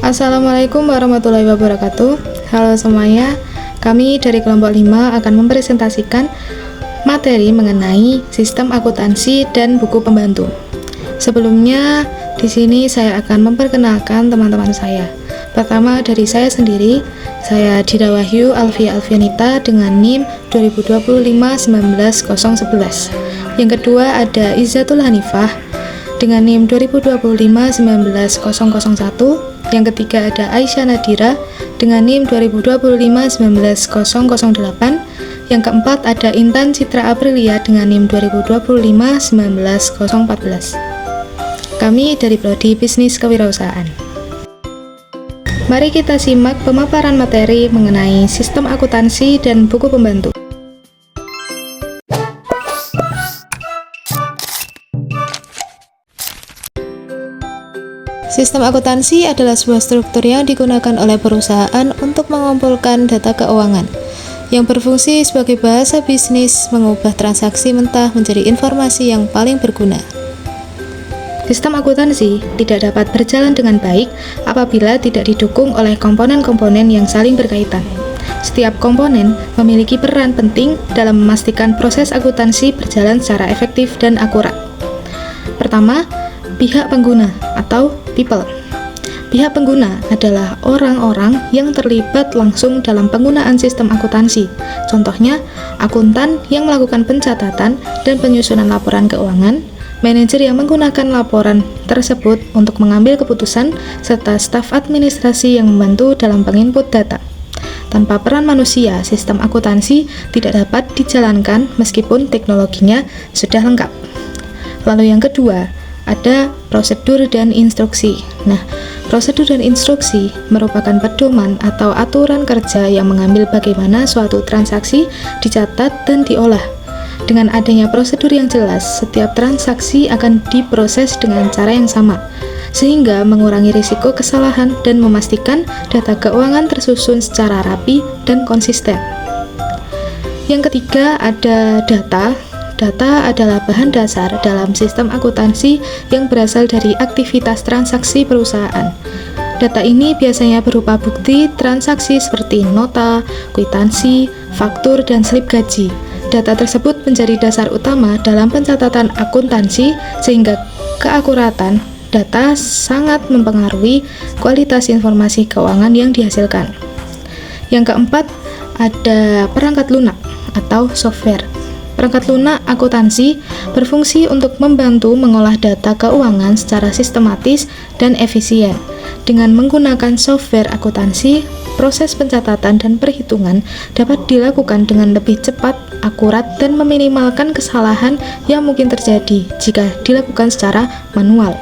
Assalamualaikum warahmatullahi wabarakatuh. Halo semuanya, kami dari kelompok 5 akan mempresentasikan materi mengenai sistem akuntansi dan buku pembantu. Sebelumnya, di sini saya akan memperkenalkan teman-teman saya. Pertama dari saya sendiri, saya Dida Wahyu Alfia Alfianita dengan NIM 2025-19011. Yang kedua ada Izzatul Hanifah dengan NIM 2025-19001. Yang ketiga ada Aisyah Nadira dengan NIM 2025-19008. Yang keempat ada Intan Citra Aprilia dengan NIM 2025-19014. Kami dari Prodi Bisnis Kewirausahaan. Mari kita simak pemaparan materi mengenai sistem akuntansi dan buku pembantu. Sistem akuntansi adalah sebuah struktur yang digunakan oleh perusahaan untuk mengumpulkan data keuangan, yang berfungsi sebagai bahasa bisnis, mengubah transaksi mentah menjadi informasi yang paling berguna. Sistem akuntansi tidak dapat berjalan dengan baik apabila tidak didukung oleh komponen-komponen yang saling berkaitan. Setiap komponen memiliki peran penting dalam memastikan proses akuntansi berjalan secara efektif dan akurat. Pertama, pihak pengguna atau people. Pihak pengguna adalah orang-orang yang terlibat langsung dalam penggunaan sistem akuntansi. Contohnya, akuntan yang melakukan pencatatan dan penyusunan laporan keuangan, manajer yang menggunakan laporan tersebut untuk mengambil keputusan, serta staf administrasi yang membantu dalam penginput data. Tanpa peran manusia, sistem akuntansi tidak dapat dijalankan meskipun teknologinya sudah lengkap. Lalu yang kedua, ada prosedur dan instruksi. Nah, prosedur dan instruksi merupakan pedoman atau aturan kerja yang mengambil bagaimana suatu transaksi dicatat dan diolah. Dengan adanya prosedur yang jelas, setiap transaksi akan diproses dengan cara yang sama, sehingga mengurangi risiko kesalahan dan memastikan data keuangan tersusun secara rapi dan konsisten. Yang ketiga ada data. Data adalah bahan dasar dalam sistem akuntansi yang berasal dari aktivitas transaksi perusahaan. Data ini biasanya berupa bukti transaksi seperti nota, kwitansi, faktur, dan slip gaji. Data tersebut menjadi dasar utama dalam pencatatan akuntansi, sehingga keakuratan data sangat mempengaruhi kualitas informasi keuangan yang dihasilkan. Yang keempat, ada perangkat lunak atau software. Perangkat lunak akuntansi berfungsi untuk membantu mengolah data keuangan secara sistematis dan efisien. Dengan menggunakan software akuntansi, proses pencatatan dan perhitungan dapat dilakukan dengan lebih cepat, akurat, dan meminimalkan kesalahan yang mungkin terjadi jika dilakukan secara manual.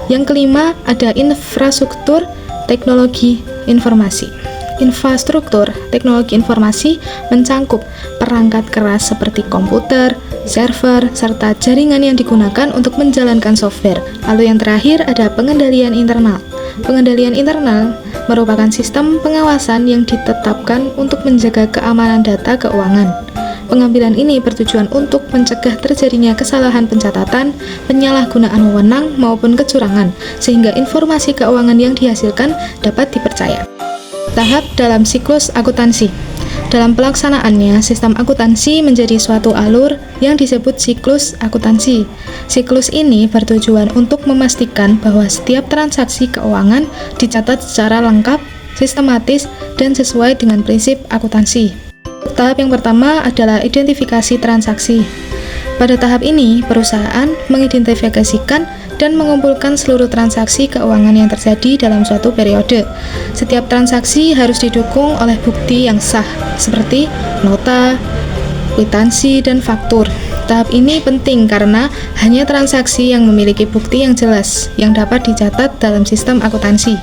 Yang kelima, ada infrastruktur teknologi informasi. Infrastruktur teknologi informasi mencangkup perangkat keras seperti komputer, server, serta jaringan yang digunakan untuk menjalankan software. Lalu yang terakhir ada pengendalian internal. Pengendalian internal merupakan sistem pengawasan yang ditetapkan untuk menjaga keamanan data keuangan. Pengambilan ini bertujuan untuk mencegah terjadinya kesalahan pencatatan, penyalahgunaan wewenang, maupun kecurangan, sehingga informasi keuangan yang dihasilkan dapat dipercaya. Tahap dalam siklus akuntansi. Dalam pelaksanaannya, sistem akuntansi menjadi suatu alur yang disebut siklus akuntansi. Siklus ini bertujuan untuk memastikan bahwa setiap transaksi keuangan dicatat secara lengkap, sistematis, dan sesuai dengan prinsip akuntansi. Tahap yang pertama adalah identifikasi transaksi. Pada tahap ini, perusahaan mengidentifikasikan dan mengumpulkan seluruh transaksi keuangan yang terjadi dalam suatu periode. Setiap transaksi harus didukung oleh bukti yang sah, seperti nota, kwitansi, dan faktur. Tahap ini penting karena hanya transaksi yang memiliki bukti yang jelas yang dapat dicatat dalam sistem akuntansi.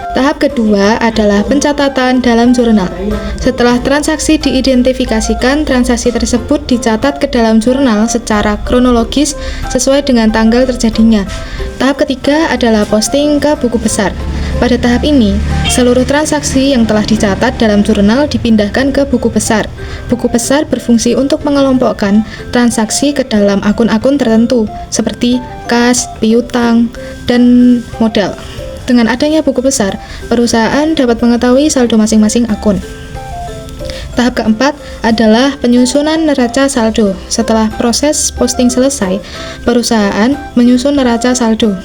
Tahap kedua adalah pencatatan dalam jurnal. Setelah transaksi diidentifikasikan, transaksi tersebut dicatat ke dalam jurnal secara kronologis sesuai dengan tanggal terjadinya. Tahap ketiga adalah posting ke buku besar. Pada tahap ini, seluruh transaksi yang telah dicatat dalam jurnal dipindahkan ke buku besar. Buku besar berfungsi untuk mengelompokkan transaksi ke dalam akun-akun tertentu, seperti kas, piutang, dan modal. Dengan adanya buku besar, perusahaan dapat mengetahui saldo masing-masing akun. Tahap keempat adalah penyusunan neraca saldo. Setelah proses posting selesai, perusahaan menyusun neraca saldo.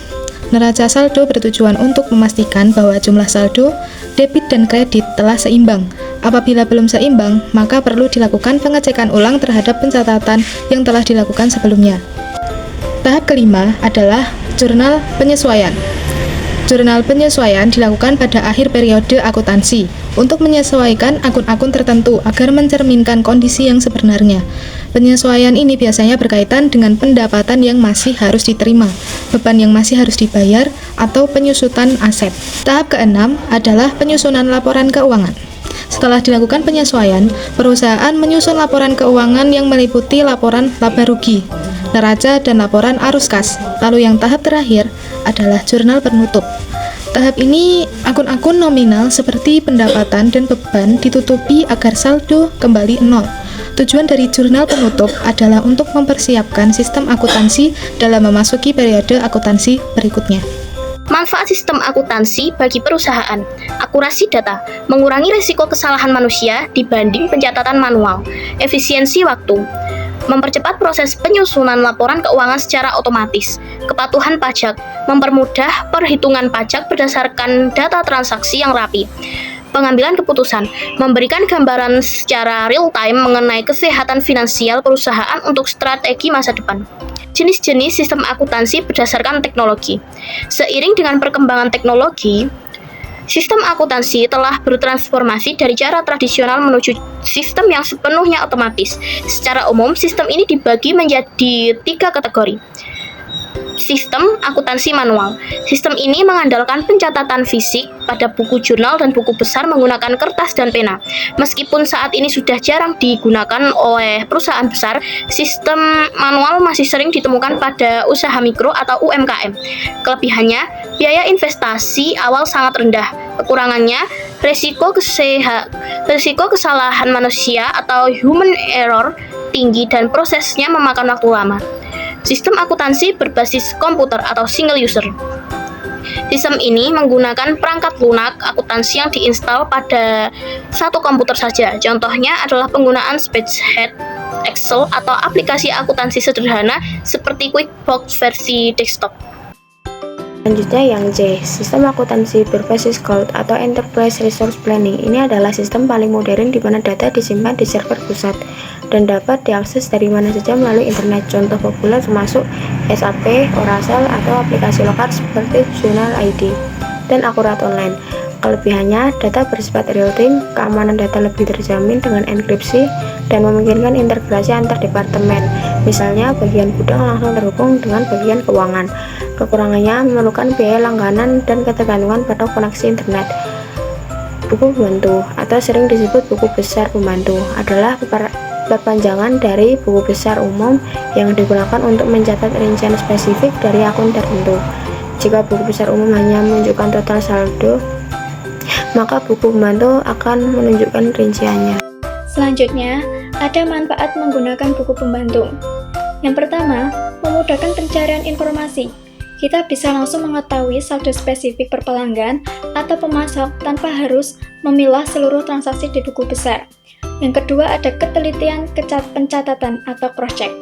Neraca saldo bertujuan untuk memastikan bahwa jumlah saldo, debit dan kredit telah seimbang. Apabila belum seimbang, maka perlu dilakukan pengecekan ulang terhadap pencatatan yang telah dilakukan sebelumnya. Tahap kelima adalah jurnal penyesuaian. Jurnal penyesuaian dilakukan pada akhir periode akuntansi untuk menyesuaikan akun-akun tertentu agar mencerminkan kondisi yang sebenarnya. Penyesuaian ini biasanya berkaitan dengan pendapatan yang masih harus diterima, beban yang masih harus dibayar, atau penyusutan aset. Tahap keenam adalah penyusunan laporan keuangan. Setelah dilakukan penyesuaian, perusahaan menyusun laporan keuangan yang meliputi laporan laba rugi, neraca, dan laporan arus kas. Lalu yang tahap terakhir adalah jurnal penutup. Tahap ini, akun-akun nominal seperti pendapatan dan beban ditutupi agar saldo kembali nol. Tujuan dari jurnal penutup adalah untuk mempersiapkan sistem akuntansi dalam memasuki periode akuntansi berikutnya. Manfaat sistem akuntansi bagi perusahaan: akurasi data, mengurangi risiko kesalahan manusia dibanding pencatatan manual, efisiensi waktu, mempercepat proses penyusunan laporan keuangan secara otomatis, kepatuhan pajak, mempermudah perhitungan pajak berdasarkan data transaksi yang rapi, pengambilan keputusan, memberikan gambaran secara real-time mengenai kesehatan finansial perusahaan untuk strategi masa depan. Jenis-jenis sistem akuntansi berdasarkan teknologi. Seiring dengan perkembangan teknologi, sistem akuntansi telah bertransformasi dari cara tradisional menuju sistem yang sepenuhnya otomatis. Secara umum, sistem ini dibagi menjadi 3 kategori. Sistem akuntansi manual. Sistem ini mengandalkan pencatatan fisik pada buku jurnal dan buku besar menggunakan kertas dan pena. Meskipun saat ini sudah jarang digunakan oleh perusahaan besar, sistem manual masih sering ditemukan pada usaha mikro atau UMKM. Kelebihannya, biaya investasi awal sangat rendah. Kekurangannya, risiko kesalahan manusia atau human error tinggi dan prosesnya memakan waktu lama. Sistem akuntansi berbasis komputer atau single user. Sistem ini menggunakan perangkat lunak akuntansi yang diinstal pada satu komputer saja. Contohnya adalah penggunaan spreadsheet, Excel, atau aplikasi akuntansi sederhana seperti QuickBooks versi desktop. Selanjutnya yang C, sistem akuntansi berbasis cloud atau enterprise resource planning. Ini adalah sistem paling modern di mana data disimpan di server pusat dan dapat diakses dari mana saja melalui internet. Contoh populer termasuk SAP, Oracle, atau aplikasi lokal seperti Journal ID dan Akurat Online. Kelebihannya, data bersifat real-time, keamanan data lebih terjamin dengan enkripsi, dan memungkinkan integrasi antar departemen. Misalnya, bagian gudang langsung terhubung dengan bagian keuangan. Kekurangannya memerlukan biaya langganan dan ketergantungan pada koneksi internet. Buku pembantu, atau sering disebut buku besar pembantu, adalah perpanjangan dari buku besar umum yang digunakan untuk mencatat rincian spesifik dari akun tertentu. Jika buku besar umum hanya menunjukkan total saldo, maka buku pembantu akan menunjukkan rinciannya. Selanjutnya, ada manfaat menggunakan buku pembantu. Yang pertama, memudahkan pencarian informasi. Kita bisa langsung mengetahui saldo spesifik per pelanggan atau pemasok tanpa harus memilah seluruh transaksi di buku besar. Yang kedua, ada ketelitian pencatatan atau cross-check.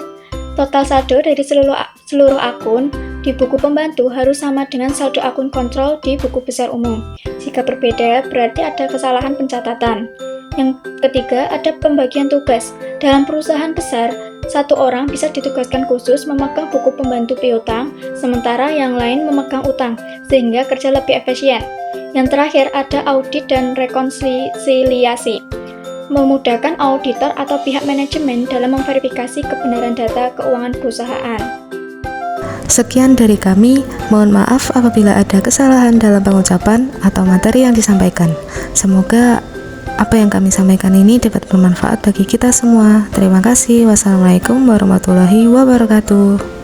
Total saldo dari seluruh akun di buku pembantu harus sama dengan saldo akun kontrol di buku besar umum. Jika berbeda, berarti ada kesalahan pencatatan. Yang ketiga, ada pembagian tugas. Dalam perusahaan besar, satu orang bisa ditugaskan khusus memegang buku pembantu piutang, sementara yang lain memegang utang, sehingga kerja lebih efisien. Yang terakhir, ada audit dan rekonsiliasi. Memudahkan auditor atau pihak manajemen dalam memverifikasi kebenaran data keuangan perusahaan. Sekian dari kami, mohon maaf apabila ada kesalahan dalam pengucapan atau materi yang disampaikan. Semoga apa yang kami sampaikan ini dapat bermanfaat bagi kita semua. Terima kasih. Wassalamualaikum warahmatullahi wabarakatuh.